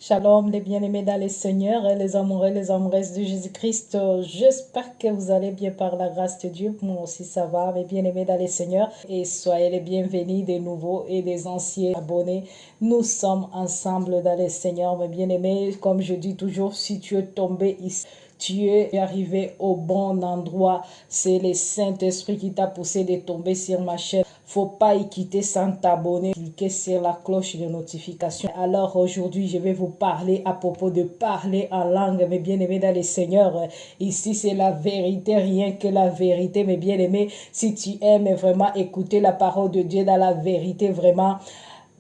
Shalom, les bien-aimés dans le Seigneur, et les amoureux, les amoureuses de Jésus-Christ. J'espère que vous allez bien par la grâce de Dieu. Moi aussi, ça va, mes bien-aimés dans le Seigneur. Et soyez les bienvenus des nouveaux et des anciens abonnés. Nous sommes ensemble dans le Seigneur, mes bien-aimés. Comme je dis toujours, si tu es tombé ici, tu es arrivé au bon endroit. C'est le Saint-Esprit qui t'a poussé de tomber sur ma chaîne. Faut pas y quitter sans t'abonner, cliquer sur la cloche de notification. Alors aujourd'hui, je vais vous parler à propos de parler en langue, mes bien-aimés dans le Seigneur. Ici, c'est la vérité, rien que la vérité, mes bien-aimés. Si tu aimes vraiment écouter la parole de Dieu dans la vérité, vraiment,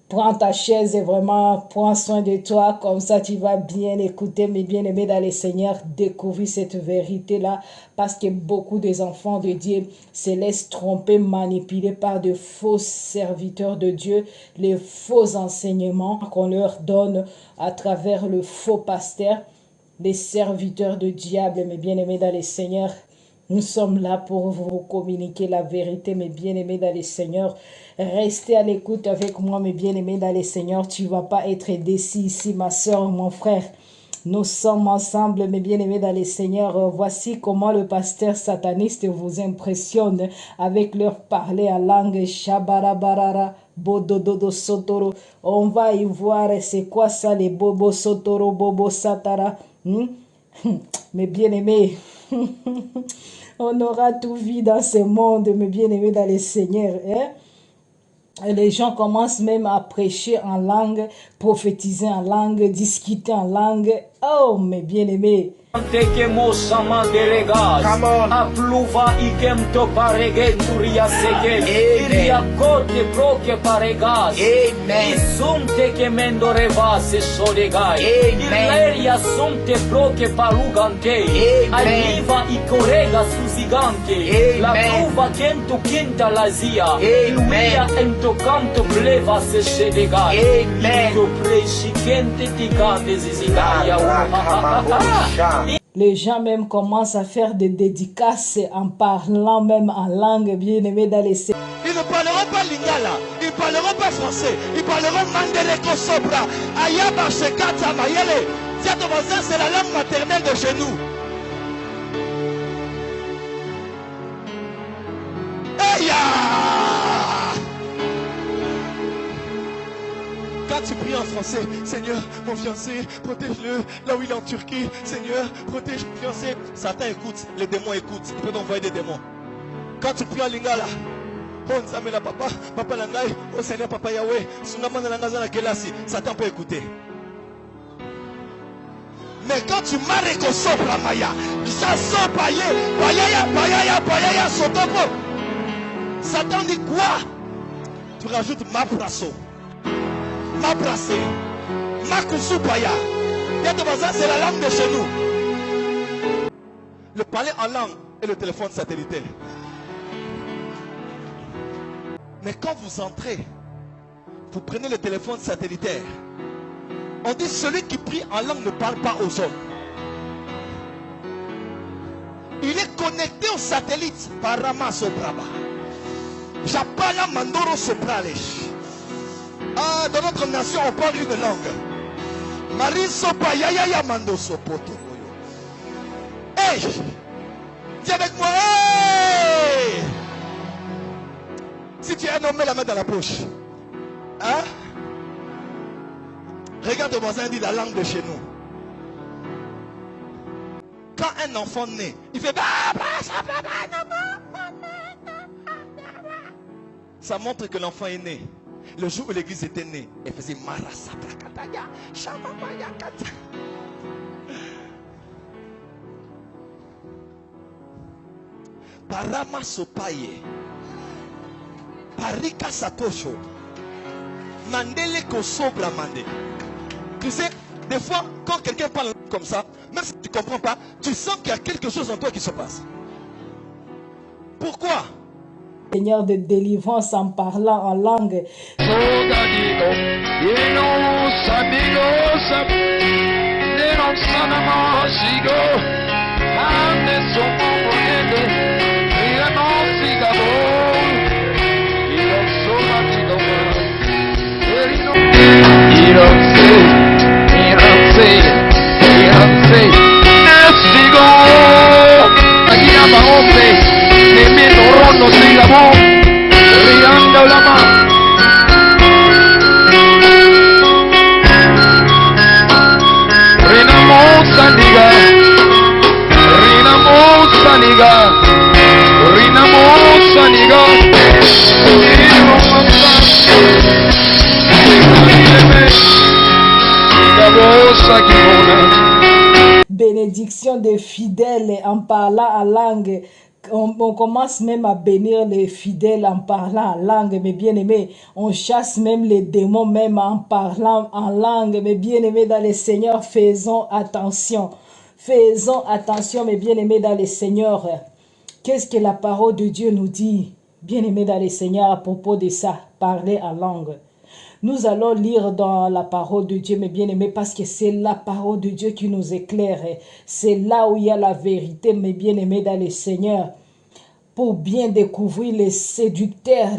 prends ta chaise et vraiment prends soin de toi. Comme ça, tu vas bien écouter, mes bien-aimés dans le Seigneur, découvrir cette vérité-là. Parce que beaucoup des enfants de Dieu se laissent tromper, manipuler par de faux serviteurs de Dieu, les faux enseignements qu'on leur donne à travers le faux pasteur, les serviteurs de diable, mes bien-aimés dans le Seigneur. Nous sommes là pour vous communiquer la vérité, mes bien-aimés dans le Seigneur. Restez à l'écoute avec moi, mes bien-aimés dans le Seigneur. Tu ne vas pas être déçu ici, ma soeur, mon frère. Nous sommes ensemble, mes bien-aimés dans le Seigneur. Voici comment le pasteur sataniste vous impressionne avec leur parler en langue Shabarabarara, Bodododo Sotoro. On va y voir c'est quoi ça, les Bobo Sotoro, Bobo Satara. Mes bien-aimés, on aura tout vu dans ce monde, mes bien-aimés dans le Seigneur. Et les gens commencent même à prêcher en langue, prophétiser en langue, discuter en langue. Oh, mes bien-aimés. Come on. Apluva ikem to parege turia seke. Iria kote proke paregas. Isumte ke mendoreva se sodegai. Ileria sumte proke palugante. Aliva ikorega susigante. La pluva kento kinta lazia. Iluia ento canto pleva se shedegai. Ito preshi kente tika desizigaya. Les gens même commencent à faire des dédicaces en parlant même en langue, bien-aimés dans les... Ils ne parleront pas lingala, ils ne parleront pas français, ils parleront mandeleko sobra, ayaba shekata mayele. C'est la langue maternelle de chez nous. Quand tu pries en français, Seigneur, mon fiancé, protège-le là où il est en Turquie. Seigneur, protège mon fiancé. Satan écoute, les démons écoutent. Tu peux t'envoyer des démons. Quand tu pries en lingala, oh Nzamela papa, papa Langai, oh Seigneur papa Yahweh, Sunamana Langazana Kelasi, Satan peut écouter. Mais quand tu marques au sopra maya, ça sopra yé, payaya, sotopo. Satan dit quoi? Tu rajoutes ma praso. Ma placé, ma kusupaya. C'est la langue de chez nous. Le parler en langue et le téléphone satellitaire. Mais quand vous entrez, vous prenez le téléphone satellitaire. On dit celui qui prie en langue ne parle pas aux hommes. Il est connecté au satellite par Rama Sopraba. Japala Mandoro Sopralesh. Ah, dans notre nation, on parle une langue. Marie Sopa Yaya Mando Sopoto. Hey! Dis avec moi, hey! Si tu es un homme, mets la main dans la poche. Hein? Regarde ton voisin, dit la langue de chez nous. Quand un enfant naît, il fait ça montre que l'enfant est né. Le jour où l'église était née, elle faisait Marasa Prakataya, Shamamaya Kata. Parama Sopaye, Parika Satosho, Mandele Kosobra Mande. Tu sais, des fois, quand quelqu'un parle comme ça, même si tu ne comprends pas, tu sens qu'il y a quelque chose en toi qui se passe. Pourquoi? Seigneur de délivrance en parlant en langue. Bénédiction des fidèles en parlant en langue. On commence même à bénir les fidèles en parlant en langue, mes bien-aimés. On chasse même les démons, même en parlant en langue, mes bien-aimés dans le Seigneur. Faisons attention. Faisons attention, mes bien-aimés dans le Seigneur. Qu'est-ce que la parole de Dieu nous dit, bien-aimés dans le Seigneur, à propos de ça, parler en langue? Nous allons lire dans la parole de Dieu, mes bien-aimés, parce que c'est la parole de Dieu qui nous éclaire. C'est là où il y a la vérité, mes bien-aimés, dans le Seigneur. Pour bien découvrir les séducteurs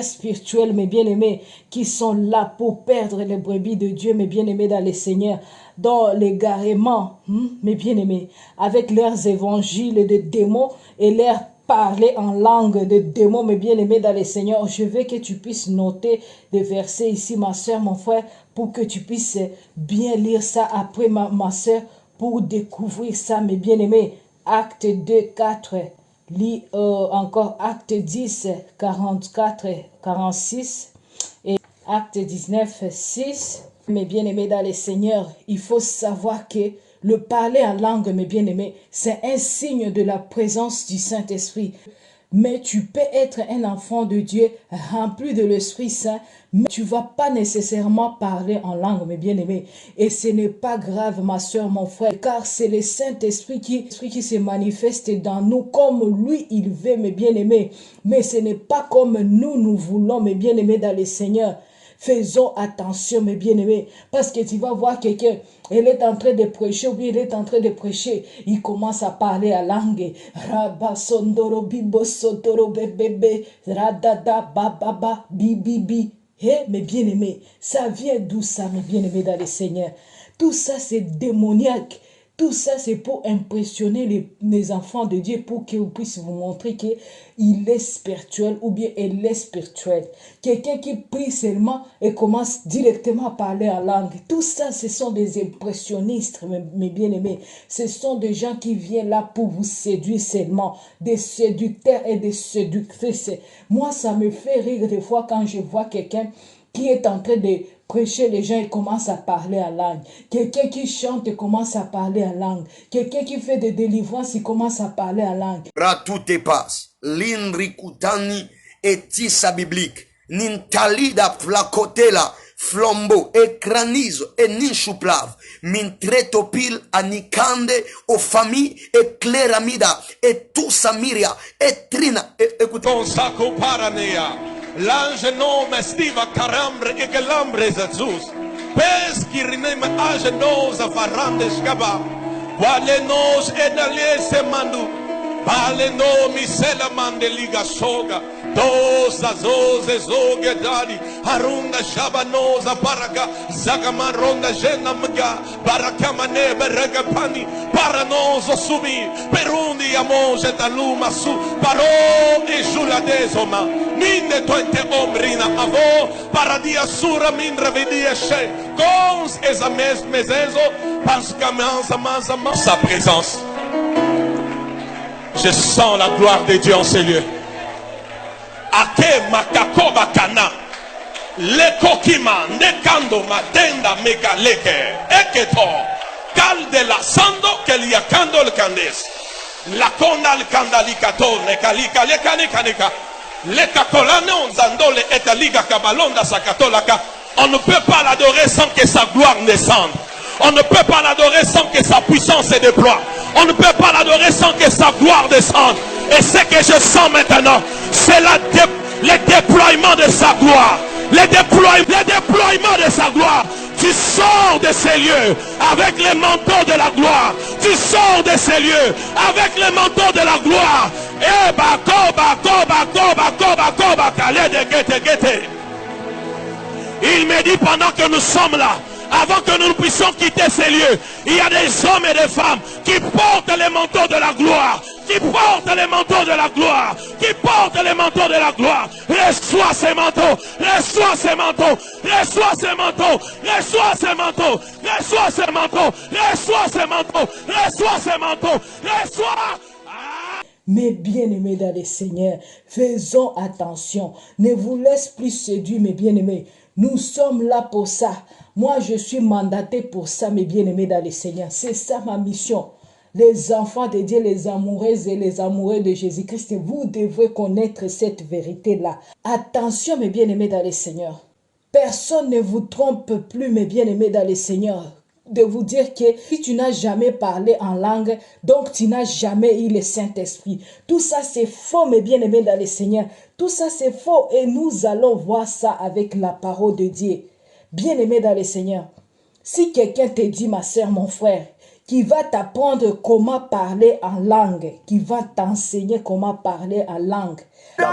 spirituels, mes bien-aimés, qui sont là pour perdre les brebis de Dieu, mes bien-aimés, dans le Seigneur. Dans l'égarement, mes bien-aimés, avec leurs évangiles de démons et leurs parler en langue de démons, mes bien-aimés dans le Seigneur. Je veux que tu puisses noter des versets ici, ma soeur, mon frère, pour que tu puisses bien lire ça après, ma soeur, pour découvrir ça, mes bien-aimés. Acte 2, 4, lis encore Acte 10, 44, 46 et Acte 19, 6. Mes bien-aimés dans le Seigneur, il faut savoir que le parler en langue, mes bien-aimés, c'est un signe de la présence du Saint-Esprit. Mais tu peux être un enfant de Dieu rempli de l'Esprit Saint, mais tu ne vas pas nécessairement parler en langue, mes bien-aimés. Et ce n'est pas grave, ma soeur, mon frère, car c'est le Saint-Esprit qui se manifeste dans nous comme lui, il veut, mes bien-aimés. Mais ce n'est pas comme nous voulons, mes bien-aimés, dans le Seigneur. Faisons attention, mes bien-aimés, parce que tu vas voir quelqu'un, elle est en train de prêcher, ou bien il est en train de prêcher, il commence à parler à langue. Rabasondoro bibosotoro bébé, radada bababa bibibi. Mes bien-aimés, ça vient d'où ça, mes bien-aimés dans le Seigneur? Tout ça, c'est démoniaque. Tout ça, c'est pour impressionner les enfants de Dieu, pour qu'ils puissent vous montrer qu'il est spirituel ou bien elle est spirituelle. Quelqu'un qui prie seulement et commence directement à parler en langue. Tout ça, ce sont des impressionnistes, mes bien-aimés. Ce sont des gens qui viennent là pour vous séduire seulement. Des séducteurs et des séductrices. Moi, ça me fait rire des fois quand je vois quelqu'un qui est en train de prêcher, les gens ils commencent à parler en langue. Quelqu'un qui chante et commence à parler en langue. Quelqu'un qui fait des délivrances, il commence à parler en langue. Tout passe. L'inricutani etisa biblique. Nintalida flacotela. Flambeau, écranizo, et ninchouplave, mintretopil, anicande, aux familles, et cléramida, et tout samiria, et trina, écoutez. Saco paranea, l'ange nome stiva carambre e galambre Jesus, peschi rineme agenos a farande scaba, quale nos edalie se mandu, vale nomi se la mande liga soga. Dos azos ezogedari harunda shabanoza baraka zagamaronda jenamga barakamane beragapani paranozo subi perundi amonje taluma su paro e jula desoma minde tointe ombrina avo paradia sura mindra vedia she cons esames mezezo pascamanza manza sa présence. Je sens la gloire de Dieu en ces lieux. Ake makakoba kana le kokima nekando matenda megaleke eketo calde la sando que liakando le candes la konda le kandalikato nekalika le kanika le kakolano zandole etaliga kabalonda sakatolaka. On ne peut pas l'adorer sans que sa gloire descende. On ne peut pas l'adorer sans que sa puissance se déploie. On ne peut pas l'adorer sans que sa gloire descende. Et ce que je sens maintenant, c'est le déploiement de sa gloire. Le déploiement de sa gloire. Tu sors de ces lieux avec les manteaux de la gloire. Tu sors de ces lieux avec les manteaux de la gloire. Et il me dit pendant que nous sommes là, avant que nous puissions quitter ces lieux, il y a des hommes et des femmes qui portent les manteaux de la gloire. Qui portent les manteaux de la gloire. Qui portent les manteaux de la gloire. Reçois ces manteaux. Reçois ces manteaux. Reçois ces manteaux. Reçois ces manteaux. Reçois ces manteaux. Reçois ces manteaux. Reçois ces manteaux. Reçois. Mes bien-aimés dans le Seigneur, faisons attention. Ne vous laisse plus séduire, mes bien-aimés. Nous sommes là pour ça. Moi, je suis mandaté pour ça, mes bien-aimés dans le Seigneur. C'est ça ma mission. Les enfants de Dieu, les amoureuses et les amoureux de Jésus-Christ, vous devez connaître cette vérité-là. Attention, mes bien-aimés dans le Seigneur. Personne ne vous trompe plus, mes bien-aimés dans le Seigneur, de vous dire que si tu n'as jamais parlé en langue, donc tu n'as jamais eu le Saint-Esprit. Tout ça, c'est faux, mes bien-aimés dans le Seigneur. Tout ça, c'est faux et nous allons voir ça avec la parole de Dieu. Bien-aimés dans le Seigneur, si quelqu'un te dit, ma soeur, mon frère, qui va t'apprendre comment parler en langue, qui va t'enseigner comment parler en langue, je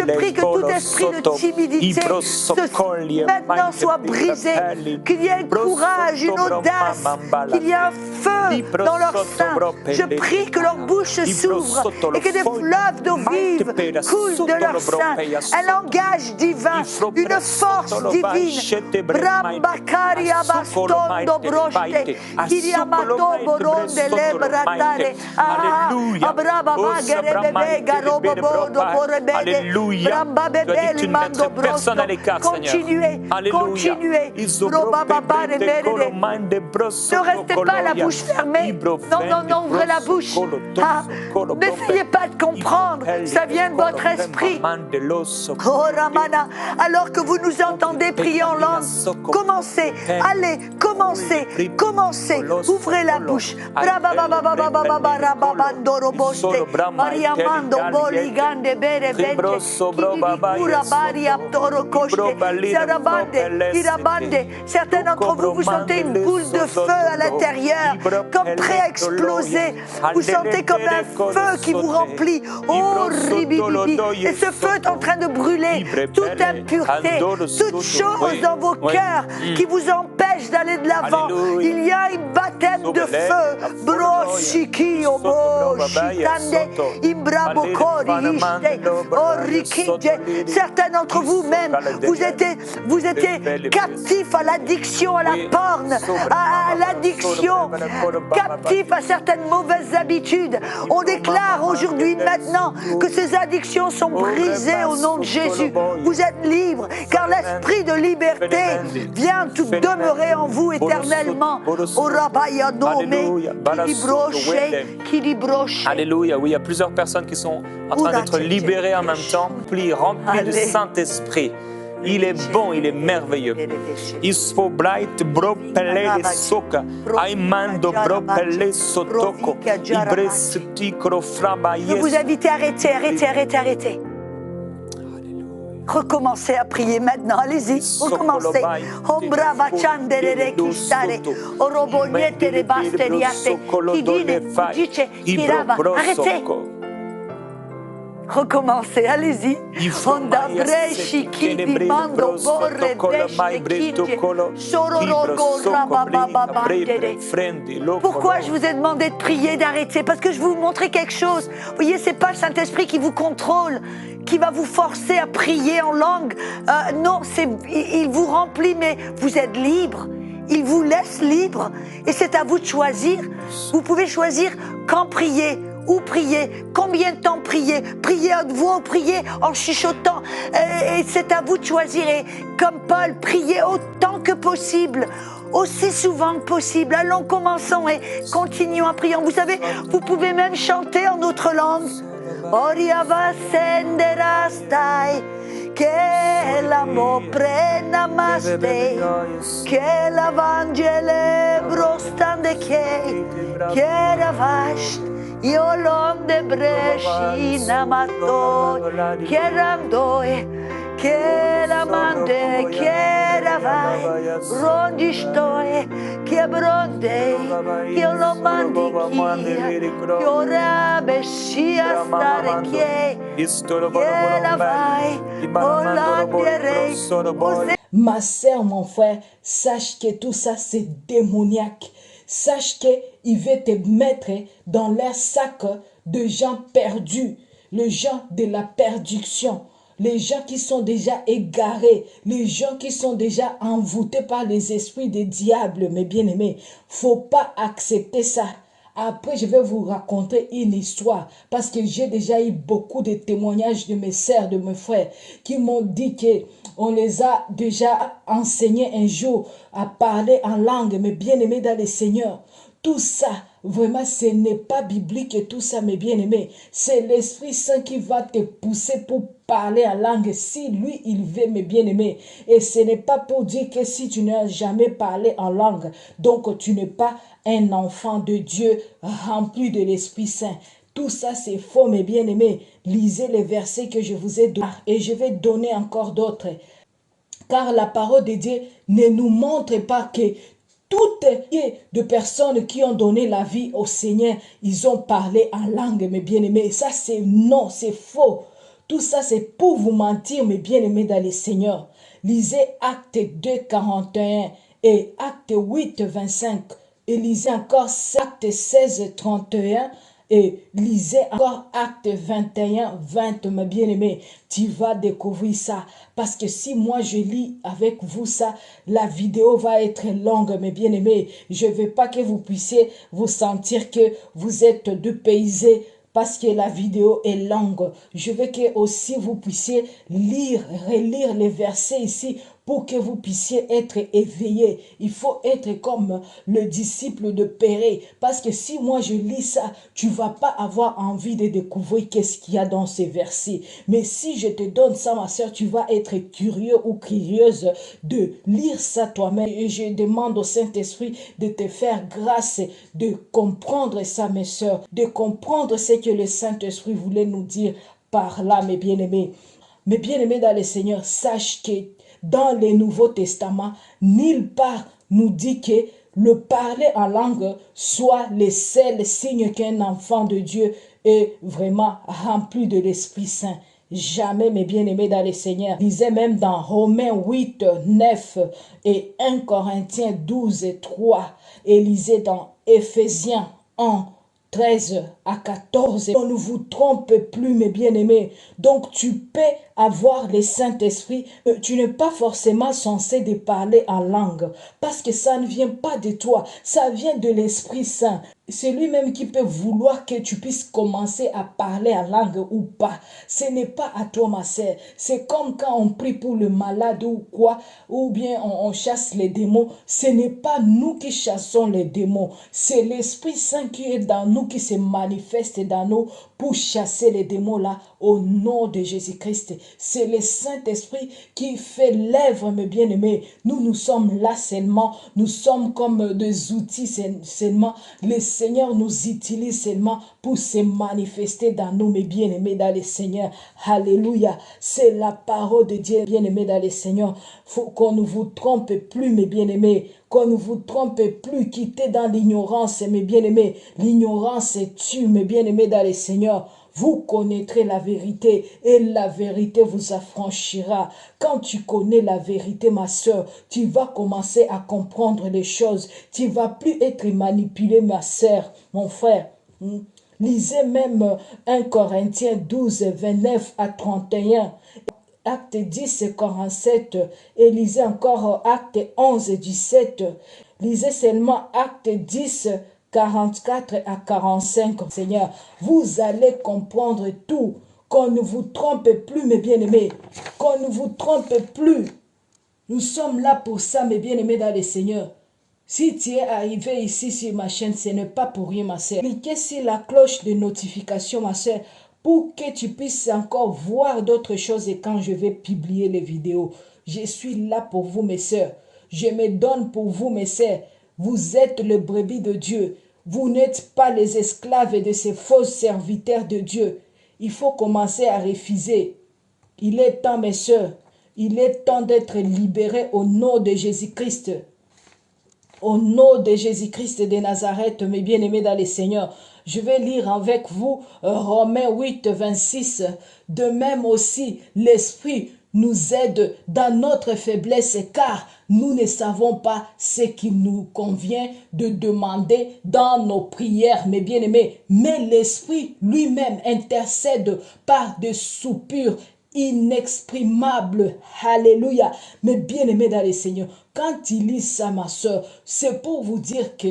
prie que tout esprit de timidité maintenant soit brisé, qu'il y ait un courage, une audace, qu'il y ait un feu dans leur sein. Je prie que leur bouche s'ouvre et que des fleuves d'eau vive coulent de leur sein. Un langage divin, une force divine. Brambakari abastondo broche, kiriamato boronde lebratare. Abraba bagere. Alléluia. Tu as dit que tu ne mettrais personne à l'écart, Seigneur. Alléluia. Ne restez pas la bouche fermée. Non, ouvrez la bouche. N'essayez pas de comprendre. Ça vient de votre esprit. Oh Ramana, alors que vous nous entendez prier en langue, commencez. Allez, commencez. Ouvrez la bouche. Mariamando boligande bere vence pura baria toro coche irabande. Certains d'entre vous sentez une boule de feu à l'intérieur, comme prêt à exploser. Vous sentez comme un feu qui vous remplit. Oh ribibibi. Et ce feu est en train de brûler toute impureté, toute chose dans vos cœurs qui vous empêche d'aller de l'avant. Il y a un baptême de feu. Broshiki obo shitande. Certains d'entre vous-même, vous étiez captifs à l'addiction, à la porne, à l'addiction, captifs à certaines mauvaises habitudes. On déclare aujourd'hui, maintenant, que ces addictions sont brisées au nom de Jésus. Vous êtes libres, car l'esprit de liberté vient demeurer en vous éternellement. Alléluia, oui, il y a plusieurs personnes qui sont en train d'être libérées en même temps, remplies du Saint-Esprit. Il est bon, il est merveilleux. Je vous invite à arrêter. Recommencez à prier maintenant, allez-y, recommencez. Arrêtez. Recommencez, allez-y. Pourquoi je vous ai demandé de prier, d'arrêter? Parce que je vais vous montrer quelque chose. Vous voyez, c'est pas le Saint-Esprit qui vous contrôle, qui va vous forcer à prier en langue. Non, il vous remplit, mais vous êtes libre. Il vous laisse libre. Et c'est à vous de choisir. Vous pouvez choisir quand prier. Où prier, combien de temps prier, prier à haute voix, prier en chuchotant, et c'est à vous de choisir. Et comme Paul, priez autant que possible, aussi souvent que possible. Allons, commençons et continuons à prier. Vous savez, vous pouvez même chanter en autre langue. Oriava senderastai, che l'amo prena maste, che l'avangele brostande che ravast. Io l'onde brescina matto, che randoe, che la mande, che ravai, rondi stoe, che bronde, io lo mandi che ora bescia stare che la vai, olandierei, Ma sœur, mon frère, sache que tout ça c'est démoniaque. Sache qu'il veut te mettre dans leur sac de gens perdus, les gens de la perdition, les gens qui sont déjà égarés, les gens qui sont déjà envoûtés par les esprits des diables, mes bien-aimés. Faut pas accepter ça. Après, je vais vous raconter une histoire parce que j'ai déjà eu beaucoup de témoignages de mes sœurs, de mes frères qui m'ont dit que on les a déjà enseignés un jour à parler en langue, mais bien aimés dans le Seigneur. Tout ça, vraiment, ce n'est pas biblique et tout ça, mes bien-aimés. C'est l'Esprit Saint qui va te pousser pour parler en langue si lui, il veut, mes bien-aimés. Et ce n'est pas pour dire que si tu n'as jamais parlé en langue, donc tu n'es pas un enfant de Dieu rempli de l'Esprit Saint. Tout ça, c'est faux, mes bien-aimés. Lisez les versets que je vous ai donnés et je vais donner encore d'autres. Car la parole de Dieu ne nous montre pas que toutes de personnes qui ont donné la vie au Seigneur, ils ont parlé en langue, mes bien-aimés. Ça, c'est non, c'est faux. Tout ça, c'est pour vous mentir, mes bien-aimés dans le Seigneur. Lisez Acte 2, 41 et Acte 8, 25. Et lisez encore Acte 16, 31. Et lisez encore Acte 21, 20, mes bien-aimés. Tu vas découvrir ça. Parce que si moi je lis avec vous ça, la vidéo va être longue, mes bien-aimés. Je ne veux pas que vous puissiez vous sentir que vous êtes dépaysés parce que la vidéo est longue. Je veux que aussi vous puissiez lire, relire les versets ici pour que vous puissiez être éveillés. Il faut être comme le disciple de Pérée. Parce que si moi je lis ça, tu ne vas pas avoir envie de découvrir qu'est-ce qu'il y a dans ces versets. Mais si je te donne ça, ma soeur, tu vas être curieux ou curieuse de lire ça toi-même. Et je demande au Saint-Esprit de te faire grâce, de comprendre ça, mes soeurs, de comprendre ce que le Saint-Esprit voulait nous dire par là, mes bien-aimés. Mes bien-aimés dans le Seigneur, sache que dans le Nouveau Testament, nulle part nous dit que le parler en langue soit le seul signe qu'un enfant de Dieu est vraiment rempli de l'Esprit Saint. Jamais, mes bien-aimés dans le Seigneur. Lisez même dans Romains 8, 9 et 1 Corinthiens 12 et 3. Et lisez dans Éphésiens 1, 13 à 14. On ne vous trompe plus, mes bien-aimés. Donc, tu peux avoir le Saint-Esprit. Tu n'es pas forcément censé de parler en langue. Parce que ça ne vient pas de toi. Ça vient de l'Esprit Saint. C'est lui-même qui peut vouloir que tu puisses commencer à parler en langue ou pas. Ce n'est pas à toi, ma sœur. C'est comme quand on prie pour le malade ou quoi, ou bien on chasse les démons. Ce n'est pas nous qui chassons les démons. C'est l'Esprit Saint qui est dans nous, qui se manifeste dans nous pour chasser les démons là au nom de Jésus-Christ. C'est le Saint-Esprit qui fait l'œuvre, mes bien-aimés. Nous sommes là seulement. Nous sommes comme des outils seulement. Le Seigneur nous utilise seulement pour se manifester dans nous, mes bien-aimés dans le Seigneur. Alléluia. C'est la parole de Dieu, bien-aimés dans le Seigneur. Faut qu'on ne vous trompe plus, mes bien-aimés. Qu'on ne vous trompe plus, quittez dans l'ignorance, mes bien-aimés. L'ignorance tue, mes bien-aimés dans le Seigneur. Vous connaîtrez la vérité et la vérité vous affranchira. Quand tu connais la vérité, ma soeur, tu vas commencer à comprendre les choses. Tu ne vas plus être manipulé, ma soeur, mon frère. Lisez même 1 Corinthiens 12, 29 à 31. Acte 10, 47. Et lisez encore Acte 11, 17. Lisez seulement Acte 10, 44 à 45, Seigneur, vous allez comprendre tout. Qu'on ne vous trompe plus, mes bien-aimés. Qu'on ne vous trompe plus. Nous sommes là pour ça, mes bien-aimés dans le Seigneur. Si tu es arrivé ici sur ma chaîne, ce n'est pas pour rien, ma soeur. Cliquez sur la cloche de notification, ma soeur, pour que tu puisses encore voir d'autres choses et quand je vais publier les vidéos. Je suis là pour vous, mes soeurs. Je me donne pour vous, mes soeurs. Vous êtes le brebis de Dieu. Vous n'êtes pas les esclaves de ces faux serviteurs de Dieu. Il faut commencer à refuser. Il est temps, mes soeurs. Il est temps d'être libérés au nom de Jésus-Christ. Au nom de Jésus-Christ de Nazareth, mes bien-aimés dans le Seigneur. Je vais lire avec vous Romains 8, 26. De même aussi, l'Esprit nous aide dans notre faiblesse, car nous ne savons pas ce qu'il nous convient de demander dans nos prières, mes bien-aimés. Mais l'Esprit lui-même intercède par des soupirs inexprimables. Alléluia. Mes bien-aimés dans le Seigneur, Quand il lit ça, ma soeur, c'est pour vous dire que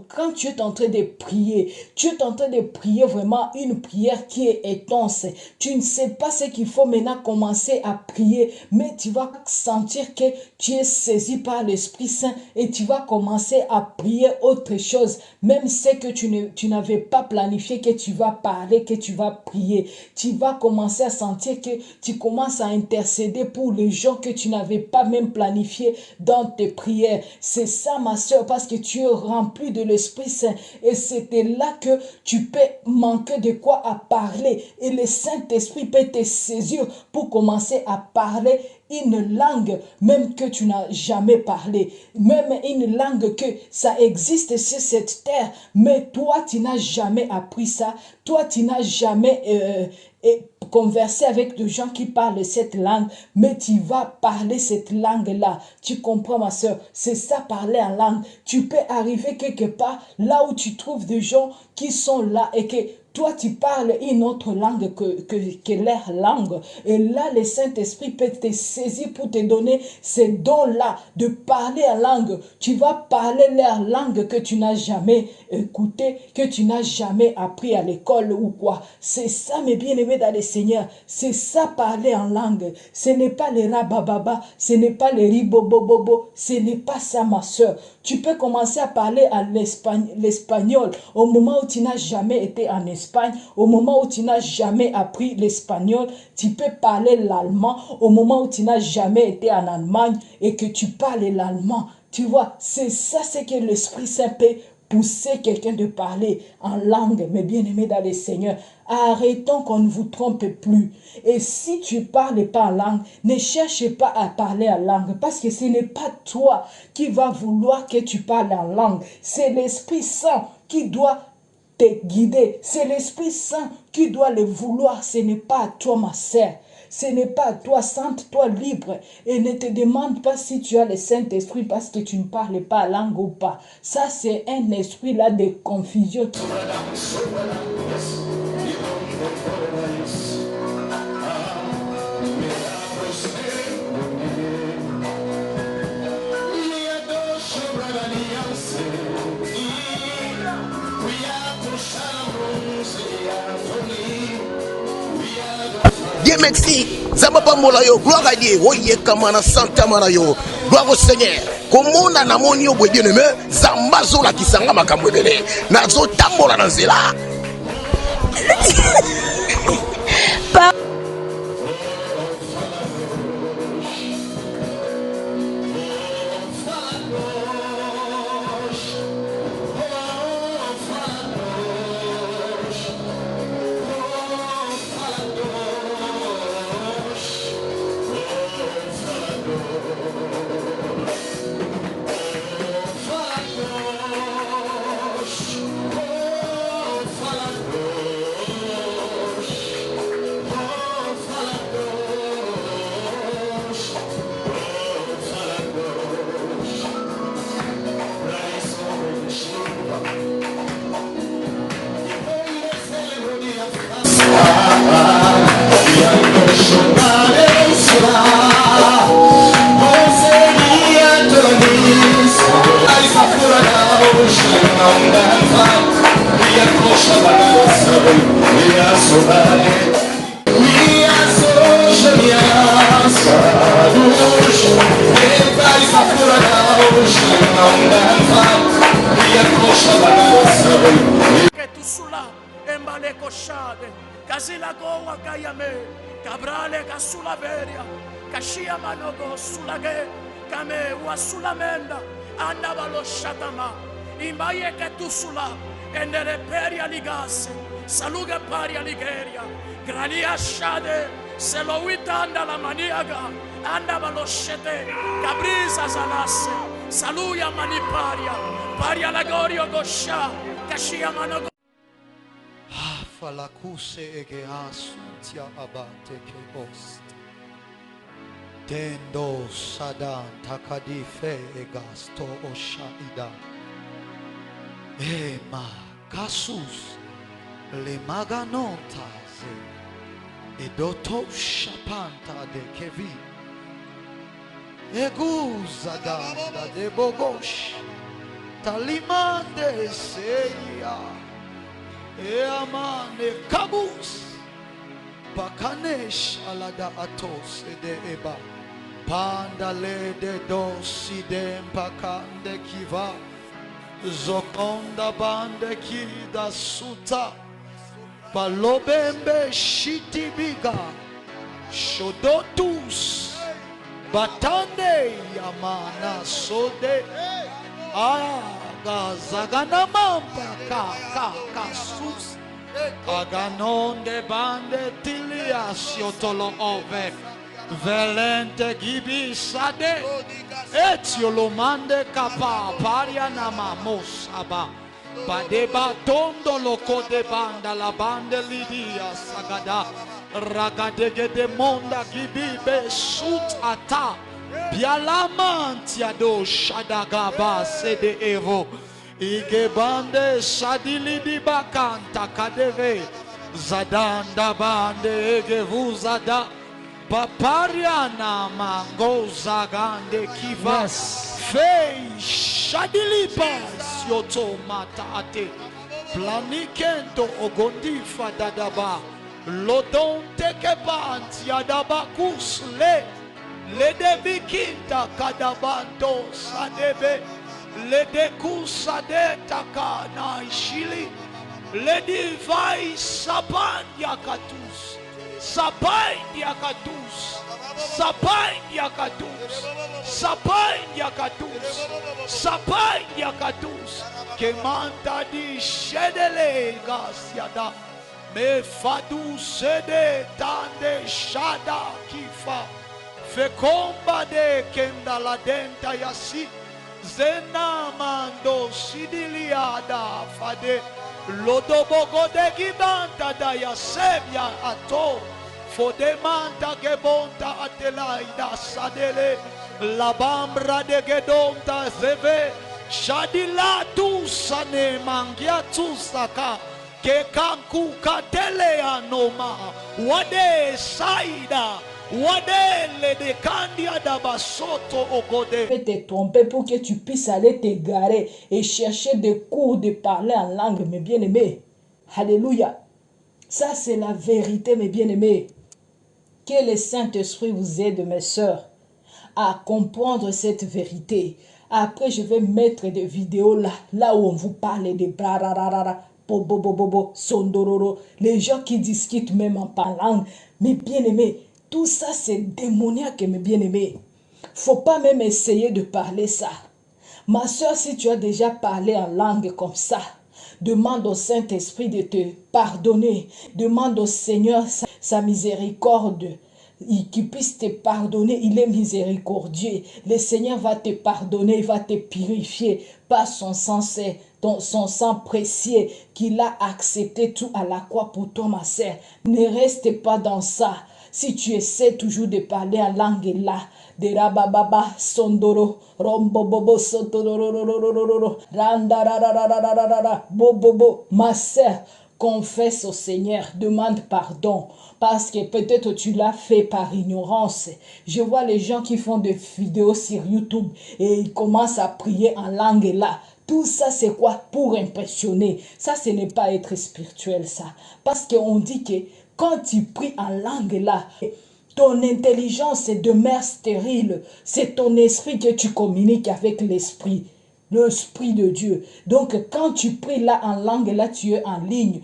quand tu es en train de prier, tu es en train de prier vraiment une prière qui est intense. Tu ne sais pas ce qu'il faut maintenant commencer à prier, mais tu vas sentir que tu es saisi par l'Esprit Saint et tu vas commencer à prier autre chose, même ce que tu n'avais pas planifié, que tu vas parler, que tu vas prier. Tu vas commencer à sentir que tu commences à intercéder pour les gens que tu n'avais pas même planifié dans tes prières. C'est ça, ma soeur, parce que tu es rempli de l'Esprit Saint et c'était là que tu peux manquer de quoi à parler et le Saint-Esprit peut te saisir pour commencer à parler une langue même que tu n'as jamais parlé, même une langue que ça existe sur cette terre, mais toi tu n'as jamais appris ça, toi tu n'as jamais conversé avec des gens qui parlent cette langue, mais tu vas parler cette langue-là. Tu comprends, ma soeur? C'est ça, parler en langue. Tu peux arriver quelque part là où tu trouves des gens qui sont là et que toi, tu parles une autre langue que leur langue. Et là, le Saint-Esprit peut te saisir pour te donner ces dons-là de parler en langue. Tu vas parler leur langue que tu n'as jamais écouté, que tu n'as jamais appris à l'école ou quoi. C'est ça, mes bien-aimés dans le Seigneur. C'est ça, parler en langue. Ce n'est pas le rabababa, ce n'est pas le ribobobobo. Ce n'est pas ça, ma soeur. Tu peux commencer à parler à l'espagnol au moment où tu n'as jamais été en Espagne, au moment où tu n'as jamais appris l'espagnol. Tu peux parler l'allemand au moment où tu n'as jamais été en Allemagne et que tu parles l'allemand. Tu vois, c'est ça, c'est que l'Esprit Saint peut pousser quelqu'un de parler en langue, mes bien-aimés dans le Seigneur. Arrêtons qu'on ne vous trompe plus. Et si tu ne parles pas en langue, ne cherche pas à parler en langue, parce que ce n'est pas toi qui va vouloir que tu parles en langue. C'est l'Esprit Saint qui doit te guider. C'est l'Esprit Saint qui doit le vouloir. Ce n'est pas à toi, ma sœur. Ce n'est pas à toi, sente-toi libre et ne te demande pas si tu as le Saint-Esprit parce que tu ne parles pas la langue ou pas. Ça, c'est un esprit là de confusion. Dieu merci. Zababa molayo, gloire à Dieu. Oye kamana santa marayo. Gloire au Seigneur. Comment na namoni yo bien aimé, zambazo la kisanga makambwele. Nazo tambola na nzela. Kazila goa kayame, kabrale kasula beria, kashia manogo sulage, kame wasulamenda, andavalo shatama, imbaye ketusula, endere peria ligase, saluga paria ligeria, gralia shade, seloita anda la maniaga, andavalo shete, cabrisa zalasse, saluya maniparia, paria lagorio gosha, kashia manogo. Falakuse ege asuntia abate ke ost. Tendo sadan takadife egasto oshaida. Ema kasus le maganontaze edoto shapanta de kevi. Eguza danda de bogosh. Talimande seya. Eamane kabus. Pakanesh alada atos de eba. Pandale de dosi de mpakande kiva. Zokonda bande kida suta. Balobembe shitibiga. Shodotus. Batande yamana sode. Aga zagana mampa ka sus. Aganonde bande tilia siotolo ove. Velente gibi sade. Etiolomande kapa paria namamos aba. Badeba tondo loco de banda la bande lidia sagada. Ragadege de monda gibibe sut ata. Bialamantia do shadagaba sede evo. Ige bande sadili di bakanta kadeve. Zadanda bande ege vuzada. Papariana mango zagande kiva. Fei shadilipa sioto matate. Planikento ogondifa dadaba. Lodon tekebanti yadaba kusle. Le debikinta kadabanto sadebe. Le dekusade takana ishili. Le divai saban yakatus. Sabai yakatus. Sabai yakatus. Sabai yakatus. Sabai yakatus. Kemanta di shedele gasiada. Me fadu sede tande shada kifa. Fekomba de kenda la denta yasi. Zena mando sidiliada fade. Lodobogo de gibanta da yasebia ato. Fodemanta gebonta atelaida sadele. La bambra de gedonta zeve. Shadila tu sane mangia tu saka. Ke kanku katele anoma. Wade saida. Wade de kandia da basoto ogode. Te tromper pour que tu puisses aller t'égarer et chercher des cours de parler en langue, mes bien-aimés. Alléluia. Ça, c'est la vérité, mes bien-aimés. Que le Saint-Esprit vous aide, mes sœurs, à comprendre cette vérité. Après, je vais mettre des vidéos là où on vous parle de brararara, bobo, bobo, sondororo, les gens qui discutent même en parlant. Mes bien-aimés, tout ça, c'est démoniaque, mes bien-aimés. Faut pas même essayer de parler ça. Ma soeur, si tu as déjà parlé en langue comme ça, demande au Saint-Esprit de te pardonner. Demande au Seigneur sa miséricorde. Qu'il puisse te pardonner. Il est miséricordieux. Le Seigneur va te pardonner. Il va te purifier par son sang, son sang précieux qu'il a accepté tout à la croix pour toi, ma soeur. Ne reste pas dans ça. Si tu essaies toujours de parler en langue là, de rabababa sondoro, rombobobo sotororororororo, randarararararara, bobobo, ma sœur, confesse au Seigneur, demande pardon, parce que peut-être tu l'as fait par ignorance. Je vois les gens qui font des vidéos sur YouTube et ils commencent à prier en langue là. Tout ça, c'est quoi? Pour impressionner. Ça, ce n'est pas être spirituel, ça. Parce qu'on dit que quand tu pries en langue là, ton intelligence demeure stérile. C'est ton esprit que tu communiques avec l'esprit de Dieu. Donc, quand tu pries là en langue, là, tu es en ligne,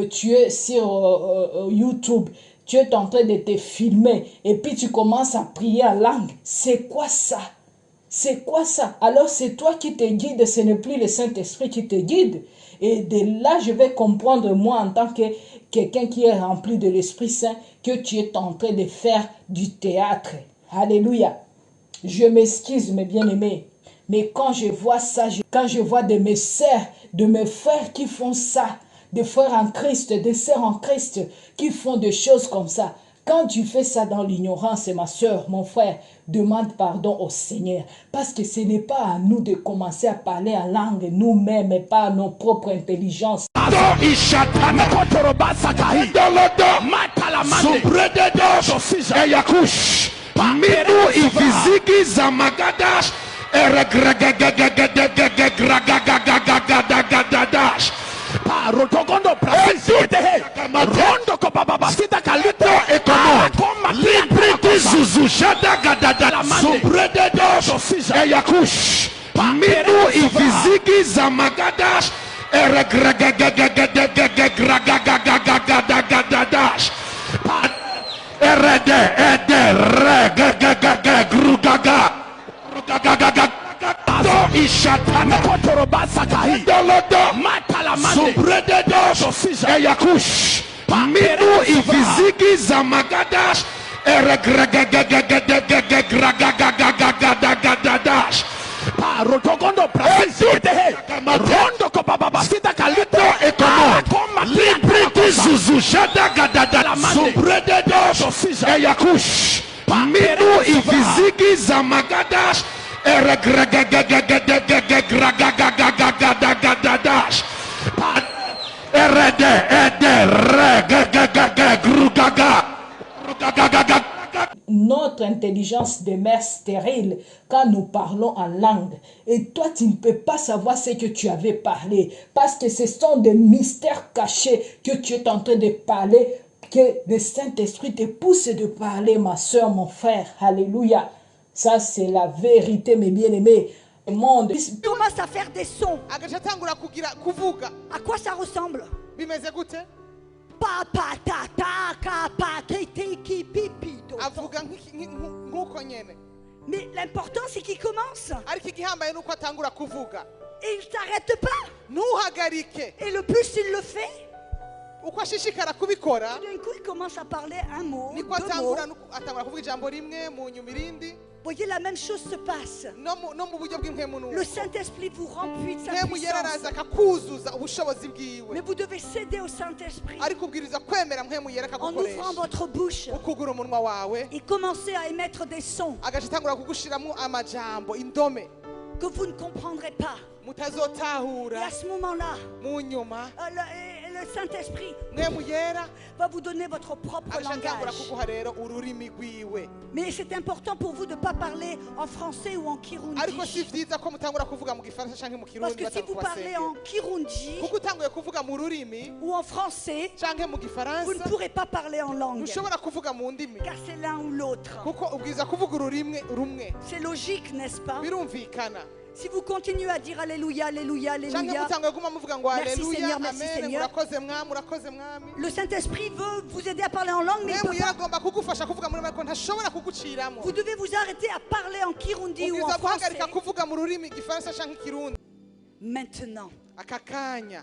tu es sur YouTube, tu es en train de te filmer, et puis tu commences à prier en langue. C'est quoi ça? C'est quoi ça? Alors, c'est toi qui te guides, ce n'est plus le Saint-Esprit qui te guide. Et de là, je vais comprendre, moi, en tant que quelqu'un qui est rempli de l'Esprit Saint, que tu es en train de faire du théâtre. Alléluia. Je m'excuse, mes bien-aimés. Mais quand je vois ça, quand je vois de mes sœurs, de mes frères qui font ça, des frères en Christ, des sœurs en Christ qui font des choses comme ça, quand tu fais ça dans l'ignorance, ma soeur, mon frère, demande pardon au Seigneur. Parce que ce n'est pas à nous de commencer à parler en langue nous-mêmes et pas à nos propres intelligences. Minu Ivizigi Zamagadash. Eregragagagagagagagagagagagagadash. Rotogondo Brasite, Rondo Copaba, Sita Calito, E comment? Libriti Zuzu Shada Gadada Subrede Dosh Eyakush. Minu Ivizigi Zamagadash. Eregragagagagagagagagagagagagadash. Erede Ede Grugaga. Ishatana Kotorobasakahi, Dolodo Matalamande, Subrede Dosh Eyakush. Minu Ivizigi Zamagadash. Eregragagagagagagagagagagagagadash. Rotogondo Brasite, Rondo Copaba, Sita Calito, E comment? Libriti Zuzu Shada Gadada Subrede Dosh Eyakush. Minu Ivizigi Zamagadash. Eregragagagagagagagagagagagagagadash. Erede Ede Grugaga. Notre intelligence demeure stérile quand nous parlons en langue. Et toi, tu ne peux pas savoir ce que tu avais parlé. Parce que ce sont des mystères cachés que tu es en train de parler, que le Saint-Esprit te pousse de parler, ma soeur, mon frère. Alléluia. Ça, c'est la vérité, mes bien-aimés. Le monde Commence à faire des sons. agatangura kuvuga À quoi ça ressemble? bimeze gute Papa, tata, kapa, tiki, pipito. avuga nk'uko nyene Mais l'important, c'est qu'il commence. ariko igihambaye nuko atangura kuvuga Et il ne s'arrête pas. ntuhagarike Et le plus il le fait, uko ashishikara kubikora d'un coup, il commence à parler un mot, niko deux mots. atangura kuvuga ijambo rimwe mu nyuma irindi Voyez, la même chose se passe. no mu buryo bw'impemu Le nuko Saint-Esprit vous remplit de sa mpemu yera puissance. araza akakuzuza ubushobozi bwiwe Mais vous devez céder au Saint-Esprit ariko ubwiriza kwemera mpemu yera en ouvrant akagukoresha votre bouche ukugura umunwa wawe et commencer à émettre des sons agaca atangura kugushiramo amajambo indome que vous ne comprendrez pas. Et mutazotahura à ce moment-là, mu nyuma le Saint-Esprit mpemu yera va vous donner votre propre agaca atangura langage. kuguha rero ururimi rwiwe Mais c'est important pour vous de ne pas parler en français ou en ariko si kirundi. vyiza ko mutangura kuvuga mu gifaransa canke mu Parce kirundi que si vous parlez en kirundi kuko utanguye kuvuga mu rurimi ou en français, canke mu vous ne gifaransa pourrez pas parler en langue. ntushobora kuvuga mu ndimi Car c'est l'un ou l'autre. kuko ubwiza kuvuga ururimi rumwe C'est logique, n'est-ce pas? birumvikana Si vous continuez à dire Alléluia, Alléluia, canke Alléluia, mutanguye guma muvuga ngo Merci aleluya Seigneur, merci amen Seigneur. murakoze mwami murakoze mwami le Saint-Esprit veut vous aider à parler en langue, mais il mpemu peut yera pas. agomba kugufasha kuvuga muri ariko ntashobora kuguciramo Vous devez vous arrêter à parler en kirundi ou en ubwiza français. guhagarika kuvuga mu rurimi igifaransa canke ikirundi Maintenant, aka kanya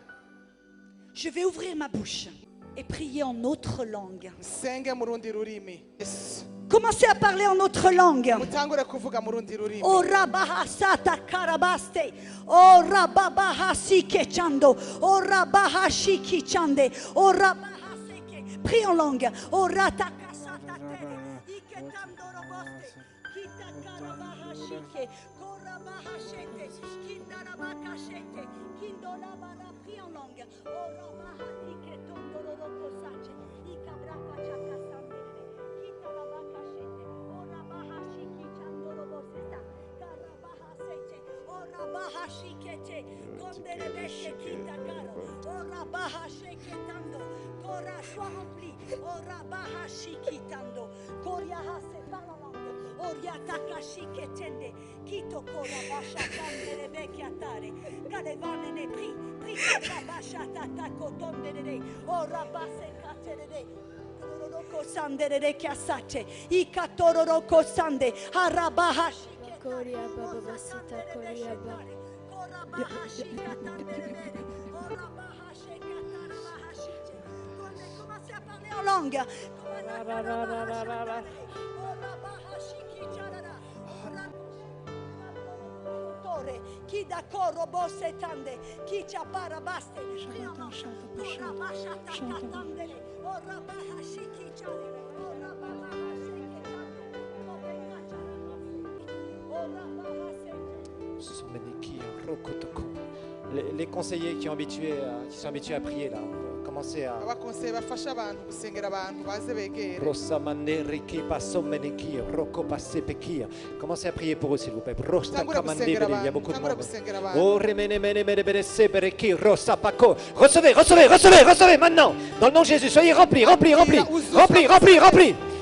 je vais ouvrir ma bouche et prier en autre langue. nsenge mu rundi rurimi Yes. Commencez à parler en autre langue. mutangure kuvuga mu rundi rurimi O rabahasata karabaste, o rababahasike chando, o rabahashiki chande, o rabahaseke. Prie en langue. O ratakasata tere, iketando roboste, kitakarabahashike, korabahashete, kindarabakashete, kindolabara. Prie en langue. O rabahasike tondo robosache, ikabrakachakasande. Sois rempli. Parle en langue. Kito korabasha tande bekiatare. Kalevane ne prie. Prie korabasha tatako tondere. Orabase katere. Sandere chiasace, I catororo sande, Arabahashi. Koria baba basita koria baba. Commencez à parler en langue. Chi da coro bosse tande, chi ci appara baste, ora basha takatandele, ora bahashi chi chale, ora bahashi chi Les conseillers qui sont habitués à prier là, commencez à abakonseye bafashe abantu gusengera abantu baze begere. Commencez à prier pour eux, s'il vous plaît. Il y a beaucoup de monde. Recevez maintenant. Dans le nom de Jésus, soyez remplis.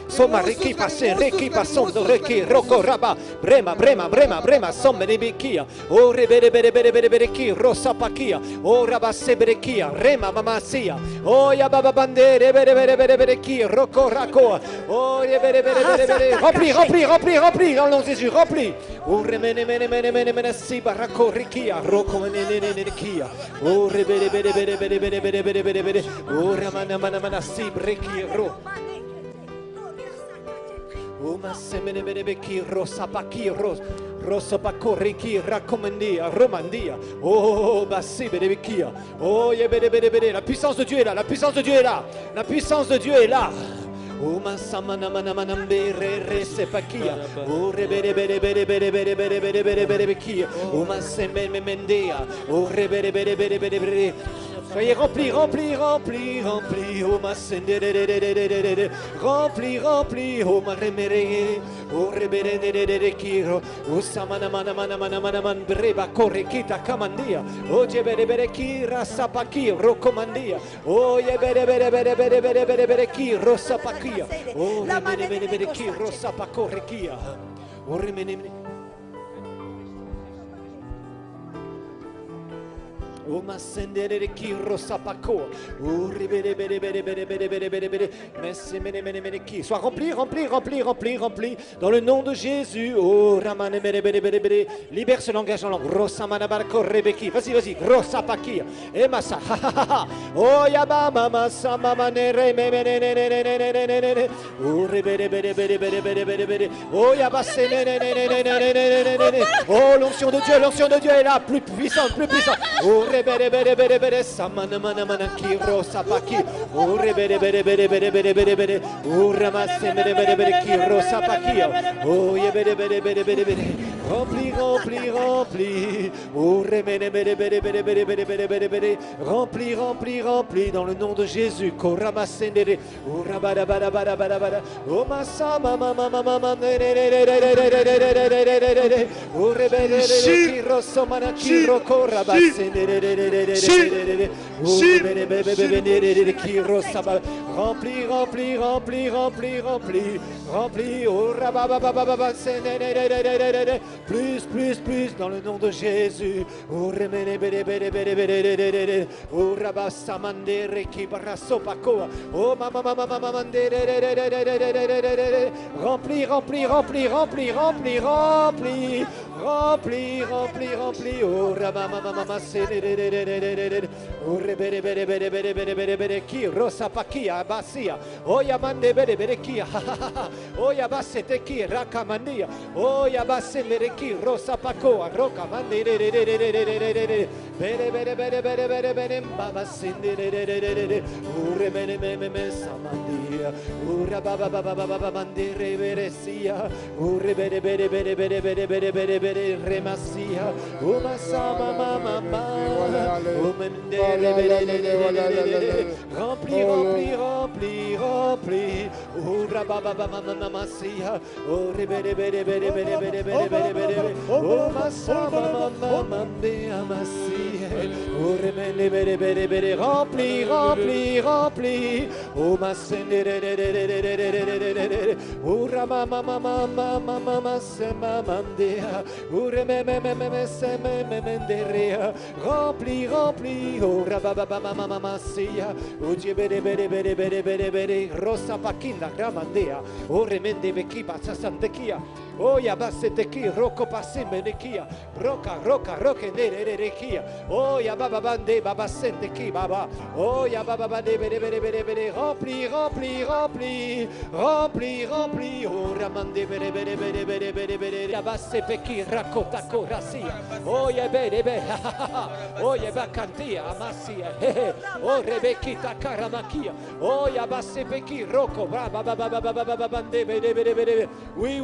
Soma reki passe reki passondo reki roko raba brema somme nebikia o rebere ki rosa pakia o raba sebrekia rema mamasia o ya baba bandere bere ki roko rako o bere remplis dans le nom de Jésus remplis o remene si barako rikia roko menene kia o rebere o ramana si breki ro Uma semene benebeki rosa paki rosa pakoriki rakomandia romandia oh basi benebekia oh yebede la puissance de Dieu est là la puissance de Dieu est là Uma samana manambere sepakia oh rebede Uma semene mendea oh rebede Soyez remplis, oh ma remplis, oh ma remere, oh rebere kiro, oh samana man breba korrekita kamandia, oh jebere kira sapaki rokomandia, oh yebere kiro sapakia, oh rebere kiro sapakorekia, oh remene. O ma sendere ki rosapako. O ribere mene ki. Sois rempli. Dans le nom de Jésus. Oh ramane bere. Libère ce langage en langue. Rosamana barko rebeki. Vas-y. Rosapaki. Et massa. Oh yaba mama sama nere me. Oh ribere. Oh yaba Oh l'onction de Dieu est là. Plus puissante. Oh bere samana ki rosa paki o bere o ramasse bere ki rosa paki o ye bere rempli o remene bere rempli dans le nom de Jésus ko ramasse o rabara o massa mama o rebere ki rosa mana ki roko rabasse Remplis, oh rababa, plus dans le nom de Jésus. Oh remene oh rabasamandere ki baraso pakoa. Oh mama remplis, oh rabama oh rebere ki rosa pakia basia oh yamande bere ki oh yabasete ki rakamandia oh yabase bere ki rosa pakoa rokamande bere baba sinde oh remene samandia oh rababa mandere beresia oh rebere remasia oh masama mama oh rempli oh rababa masia oh rebere oh masama mama masia oh remene rempli oh masendere oh ramama mama sema mandea oh remene sema mendere rempli oh rababa mama sia oh bere rosa pakinda gramandea oh remende bekiba sasandekia oh yabasete ki roko pasimenekia roka nererekia oh yababa bande baba sente ki baba oh yababa bande bere rempli oh ramande bere yabase peki rakota korasia oh yabere oh yabakantia amasia oh rebekita karamakia oh yabase peki roko baba bande bere oui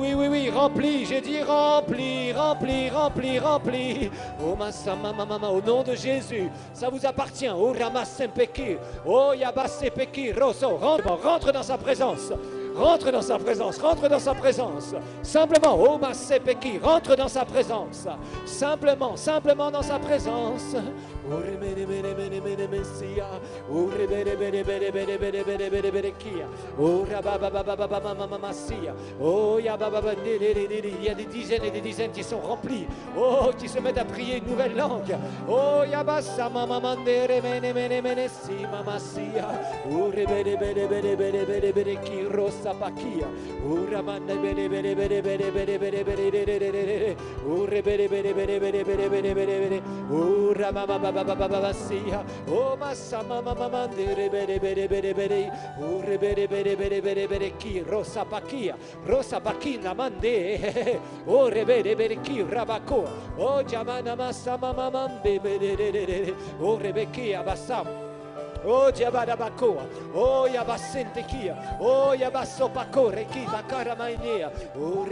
rempli, j'ai dit rempli, rempli, rempli, rempli. Oh mama, au nom de Jésus, ça vous appartient. Oh Ramasempeki, oh Yabasepeki, Rosso, rentre dans sa présence. Rentre dans sa présence, rentre dans sa présence. Simplement, oh Masepeki, rentre dans sa présence. Simplement, simplement dans sa présence. Oh il y a des dizaines et des dizaines qui sont remplis. Oh, qui se mettent à prier une nouvelle langue. Oh, Yabasa mamamandere mene mene mene si mamasia. Oh, rebede bede bede bede bede bede ki rosa pakia. Oh, ramanda bede bede bede bede bede bede bede bede. Oh, rebede bede bede bede bede bede bede. Oh, ramama oh masama mama bere bere bere bere bere oh bere bere bere bere bere ki rosa pakina mande oh bere bere ki rabako oh jamana masama mama bere oh rebekia basam oh Jabadabakoa, oh Yabasentekia, oh Yabasopakore, qui Bakaramainea, oh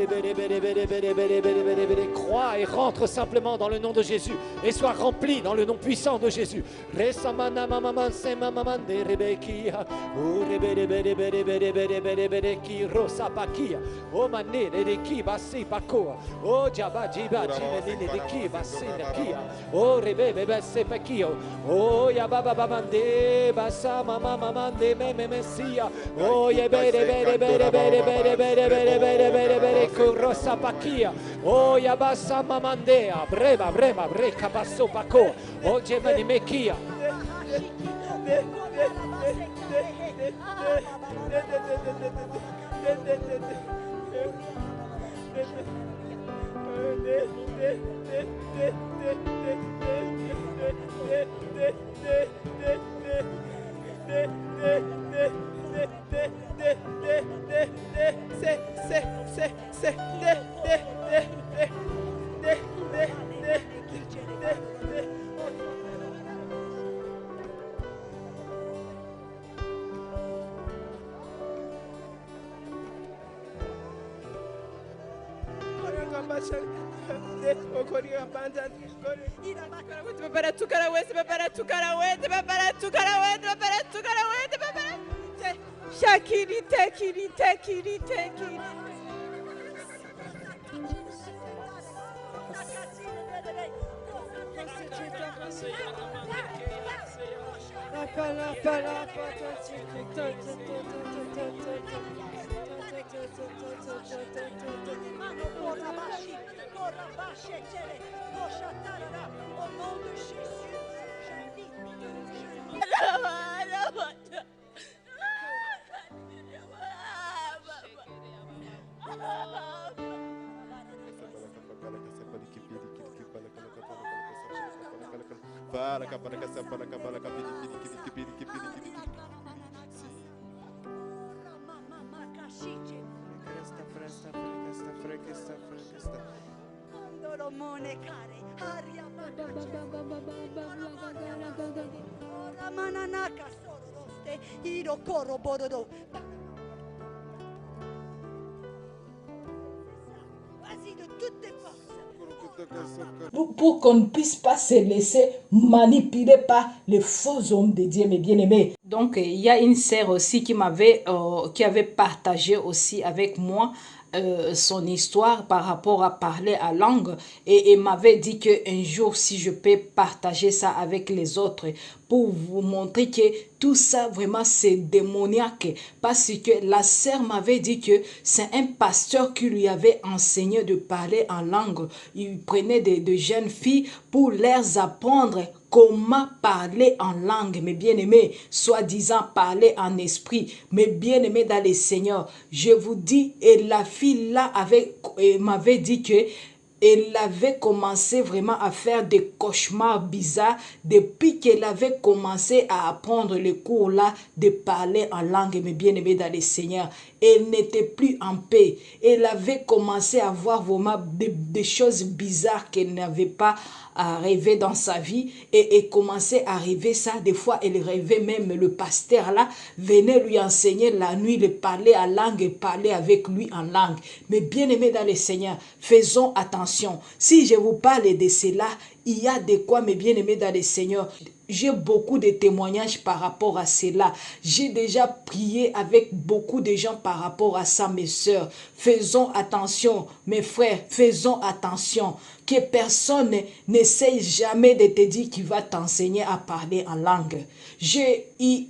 crois et rentre simplement dans le nom de Jésus et sois rempli dans le nom puissant de Jésus. Resamana mamaman semamamande rebekia, oh rebedebedebedebedebedebedeki rosapakia, oh mané de ki basipakoa, oh Jabajiba jimene de ki basendakia, oh rebebe sepakio, oh Yabababamande. Basa mama mande me messia oh ye bere bere bere bere bere bere bere bere bere bere kurosa pakia oh ya basa mamandea brema breka basso pako oh gemani mekia Vas-y de toutes tes forces. Pour qu'on ne puisse pas se laisser manipuler par les faux hommes de Dieu, mes bien-aimés. Donc, il y a une sœur aussi qui avait partagé aussi avec moi son histoire par rapport à parler à langue et m'avait dit qu'un jour, si je peux partager ça avec les autres pour vous montrer que tout ça vraiment c'est démoniaque, parce que la sœur m'avait dit que c'est un pasteur qui lui avait enseigné de parler en langue. Il prenait de jeunes filles pour leur apprendre comment parler en langue, mes bien-aimés, soi-disant parler en esprit, mes bien-aimés dans le Seigneur. Je vous dis, et la fille là m'avait dit que Elle avait commencé vraiment à faire des cauchemars bizarres depuis qu'elle avait commencé à apprendre le cours là de parler en langue, mes bien-aimés dans le Seigneur. Elle n'était plus en paix. Elle avait commencé à voir vraiment des choses bizarres qu'elle n'avait pas rêvé dans sa vie et commençait à rêver ça. Des fois, elle rêvait même le pasteur là venait lui enseigner la nuit, le parler en langue et parler avec lui en langue. Mais bien aimé dans le Seigneur, faisons attention. Si je vous parle de cela, il y a de quoi, mes bien-aimés dans le Seigneur. J'ai beaucoup de témoignages par rapport à cela. J'ai déjà prié avec beaucoup de gens par rapport à ça, mes sœurs. Faisons attention, mes frères, faisons attention. Que personne n'essaye jamais de te dire qu'il va t'enseigner à parler en langue. J'ai eu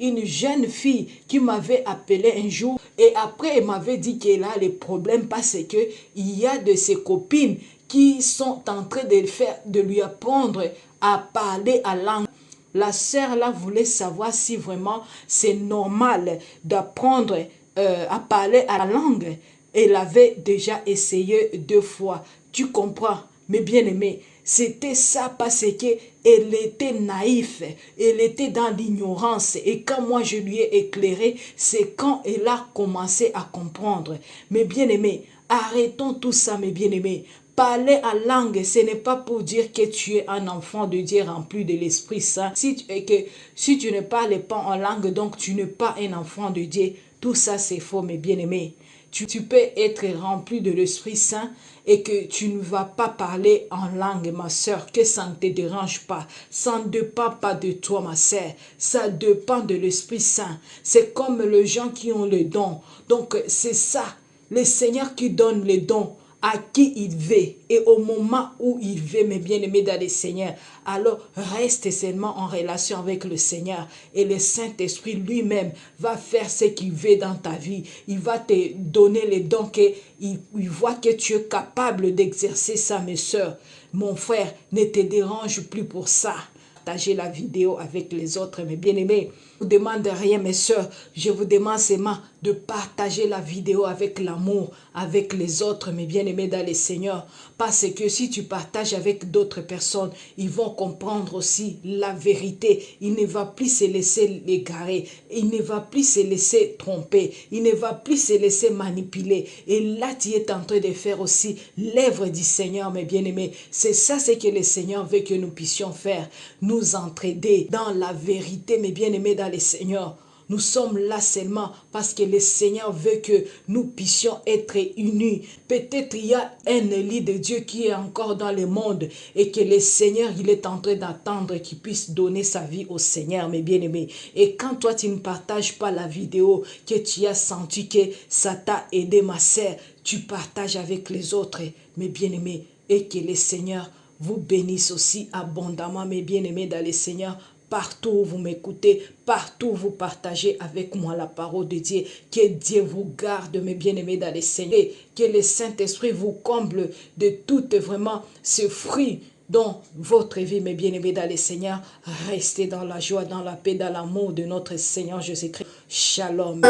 une jeune fille qui m'avait appelé un jour et après elle m'avait dit qu'elle a les problèmes parce que il y a de ses copines qui sont en train de lui apprendre à parler en langue. La sœur là voulait savoir si vraiment c'est normal d'apprendre à parler à la langue. Elle avait déjà essayé 2 fois. Tu comprends, mes bien-aimés, c'était ça parce qu'elle était naïve, elle était dans l'ignorance. Et quand moi je lui ai éclairé, c'est quand elle a commencé à comprendre. Mes bien-aimés, arrêtons tout ça, mes bien-aimés. Parler en langue, ce n'est pas pour dire que tu es un enfant de Dieu rempli de l'Esprit Saint. Si tu ne parles pas en langue, donc tu n'es pas un enfant de Dieu. Tout ça, c'est faux, mes bien-aimés. Tu peux être rempli de l'Esprit Saint et que tu ne vas pas parler en langue, ma soeur, que ça ne te dérange pas. Ça ne dépend pas de toi, ma soeur. Ça dépend de l'Esprit Saint. C'est comme les gens qui ont le don. Donc, c'est ça. Le Seigneur qui donne le don à qui il veut et au moment où il veut, mes bien-aimés dans le Seigneur. Alors reste seulement en relation avec le Seigneur et le Saint-Esprit lui-même va faire ce qu'il veut dans ta vie. Il va te donner les dons qu'il voit que tu es capable d'exercer ça, mes soeurs. Mon frère, ne te dérange plus pour ça. Partagez la vidéo avec les autres, mes bien-aimés. Je ne vous demande rien, mes soeurs. Je vous demande seulement de partager la vidéo avec l'amour, avec les autres, mes bien-aimés dans le Seigneur. Parce que si tu partages avec d'autres personnes, ils vont comprendre aussi la vérité. Il ne va plus se laisser égarer. Il ne va plus se laisser tromper. Il ne va plus se laisser manipuler. Et là, tu es en train de faire aussi l'œuvre du Seigneur, mes bien-aimés. C'est ça ce que le Seigneur veut que nous puissions faire. Nous entraider dans la vérité, mes bien-aimés dans le Seigneur. Nous sommes là seulement parce que le Seigneur veut que nous puissions être unis. Peut-être il y a un lit de Dieu qui est encore dans le monde et que le Seigneur, il est en train d'attendre qu'il puisse donner sa vie au Seigneur, mes bien-aimés. Et quand toi, tu ne partages pas la vidéo, que tu as senti que ça t'a aidé, ma sœur, tu partages avec les autres, mes bien-aimés, et que le Seigneur vous bénisse aussi abondamment, mes bien-aimés dans le Seigneur. Partout où vous m'écoutez, partout où vous partagez avec moi la parole de Dieu, que Dieu vous garde, mes bien-aimés dans le Seigneur, que le Saint-Esprit vous comble de tout vraiment ce fruit dans votre vie, mes bien-aimés dans le Seigneur. Restez dans la joie, dans la paix, dans l'amour de notre Seigneur Jésus-Christ. Shalom.